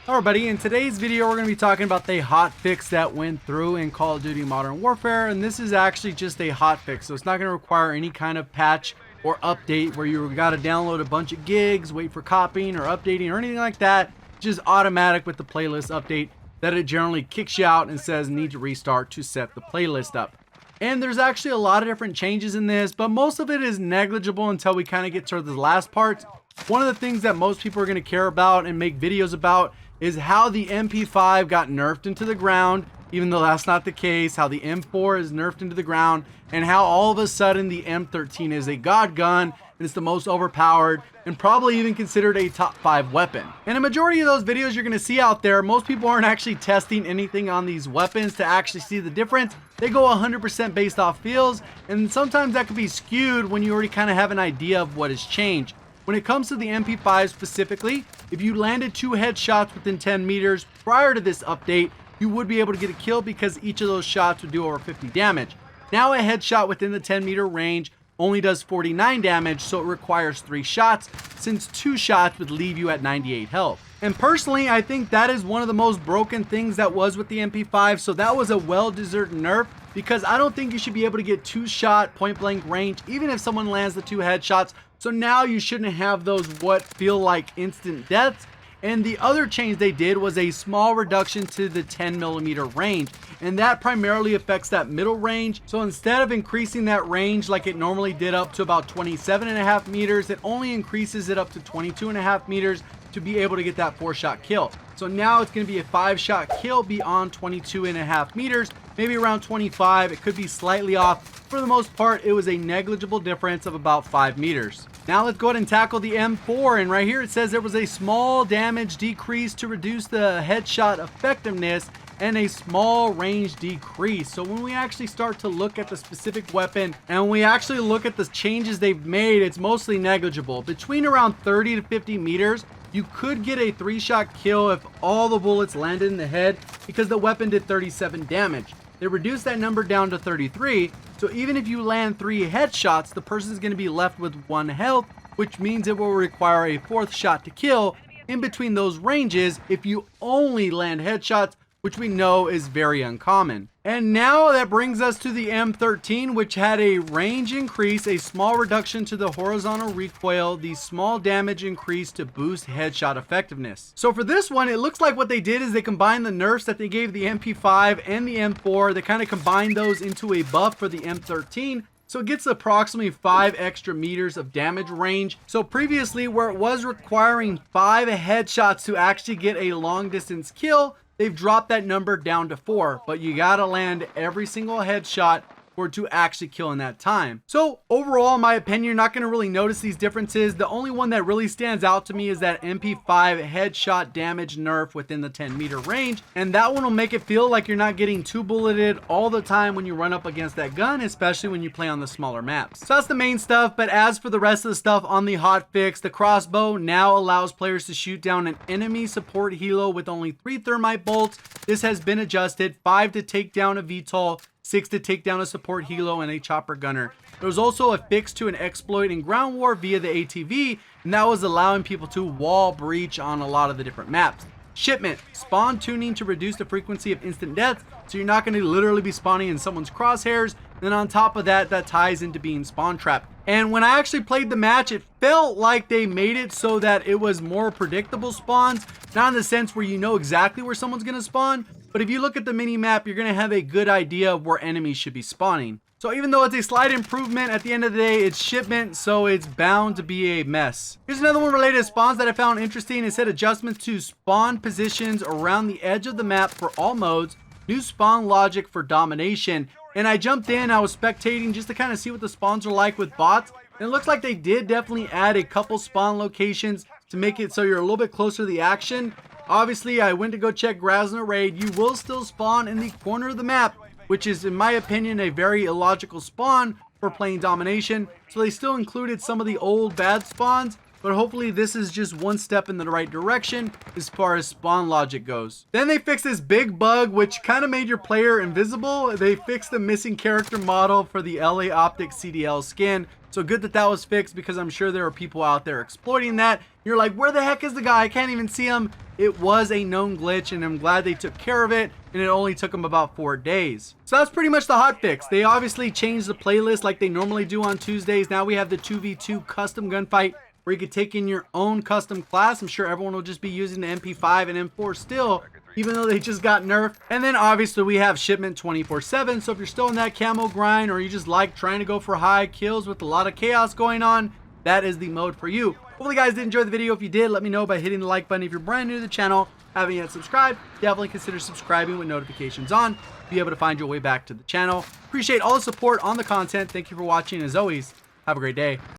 Hello everybody, in today's video we're going to be talking about the hotfix that went through in Call of Duty Modern Warfare, and this is actually just a hotfix, so it's not going to require any kind of patch or update where you got to download a bunch of gigs, wait for copying or updating or anything like that. It's just automatic with the playlist update that it generally kicks you out and says need to restart to set the playlist up. And there's actually a lot of different changes in this, but most of it is negligible until we kind of get to the last part. One of the things that most people are going to care about and make videos about is how the MP5 got nerfed into the ground, even though that's not the case, how the M4 is nerfed into the ground, and how all of a sudden the M13 is a god gun, and it's the most overpowered, and probably even considered a top 5 weapon. And a majority of those videos you're going to see out there, most people aren't actually testing anything on these weapons to actually see the difference. They go 100% based off feels, and sometimes that could be skewed when you already kind of have an idea of what has changed. When it comes to the MP5 specifically, if you landed 2 headshots within 10 meters prior to this update, you would be able to get a kill because each of those shots would do over 50 damage. Now a headshot within the 10 meter range only does 49 damage, so it requires 3 shots, since 2 shots would leave you at 98 health. And personally, I think that is one of the most broken things that was with the MP5, so that was a well-deserved nerf, because I don't think you should be able to get 2-shot point-blank range, even if someone lands the 2 headshots. So now you shouldn't have those what feel like instant deaths. And the other change they did was a small reduction to the 10mm range, and that primarily affects that middle range. So instead of increasing that range like it normally did up to about 27.5 meters, it only increases it up to 22.5 meters to be able to get that 4-shot kill. So now it's going to be a 5-shot kill beyond 22.5 meters, maybe around 25. It could be slightly off. For the most part, it was a negligible difference of about 5 meters. Now let's go ahead and tackle the M4, and right here it says there was a small damage decrease to reduce the headshot effectiveness and a small range decrease. So when we actually start to look at the specific weapon and we actually look at the changes they've made, it's mostly negligible. Between around 30 to 50 meters, you could get a 3-shot kill if all the bullets landed in the head because the weapon did 37 damage. They reduced that number down to 33, so even if you land 3 headshots, the person's going to be left with 1 health, which means it will require a 4th shot to kill in between those ranges if you only land headshots, which we know is very uncommon. And now that brings us to the M13, which had a range increase, a small reduction to the horizontal recoil, the small damage increase to boost headshot effectiveness. So for this one, it looks like what they did is they combined the nerfs that they gave the MP5 and the M4. They kind of combined those into a buff for the M13. So it gets approximately 5 extra meters of damage range. So previously, where it was requiring 5 headshots to actually get a long distance kill, they've dropped that number down to 4, but you gotta land every single headshot for it to actually kill in that time. So overall, in my opinion, you're not gonna really notice these differences. The only one that really stands out to me is that MP5 headshot damage nerf within the 10-meter range, and that one will make it feel like you're not getting 2-bulleted all the time when you run up against that gun, especially when you play on the smaller maps. So that's the main stuff, but as for the rest of the stuff on the hotfix, the crossbow now allows players to shoot down an enemy support helo with only 3 thermite bolts. This has been adjusted: 5 to take down a VTOL, 6 to take down a support helo and a chopper gunner. There was also a fix to an exploit in ground war via the ATV, and that was allowing people to wall breach on a lot of the different maps. Shipment: spawn tuning to reduce the frequency of instant deaths, so you're not going to literally be spawning in someone's crosshairs. Then on top of that, that ties into being spawn trapped. And when I actually played the match, it felt like they made it so that it was more predictable spawns, not in the sense where you know exactly where someone's going to spawn, but if you look at the mini map, you're going to have a good idea of where enemies should be spawning. So even though it's a slight improvement, at the end of the day, it's shipment, so it's bound to be a mess. Here's another one related to spawns that I found interesting. It said adjustments to spawn positions around the edge of the map for all modes, new spawn logic for domination. And I jumped in, I was spectating just to kind of see what the spawns are like with bots. And it looks like they did definitely add a couple spawn locations to make it so you're a little bit closer to the action. Obviously, I went to go check Grasna Raid. You will still spawn in the corner of the map, which is, in my opinion, a very illogical spawn for playing domination. So they still included some of the old bad spawns, but hopefully this is just one step in the right direction as far as spawn logic goes. Then they fixed this big bug which kind of made your player invisible. They fixed the missing character model for the LA Optics CDL skin. So good that that was fixed, because I'm sure there are people out there exploiting that. You're like, where the heck is the guy? I can't even see him. It was a known glitch, and I'm glad they took care of it, and it only took them about 4 days. So that's pretty much the hotfix. They obviously changed the playlist like they normally do on Tuesdays. Now we have the 2v2 custom gunfight where you could take in your own custom class. I'm sure everyone will just be using the MP5 and M4 still, even though they just got nerfed. And then obviously we have shipment 24/7. So if you're still in that camo grind, or you just like trying to go for high kills with a lot of chaos going on, that is the mode for you. Hopefully you guys did enjoy the video. If you did, let me know by hitting the like button. If you're brand new to the channel, haven't yet subscribed, definitely consider subscribing with notifications on. Be able to find your way back to the channel. Appreciate all the support on the content. Thank you for watching. As always, have a great day.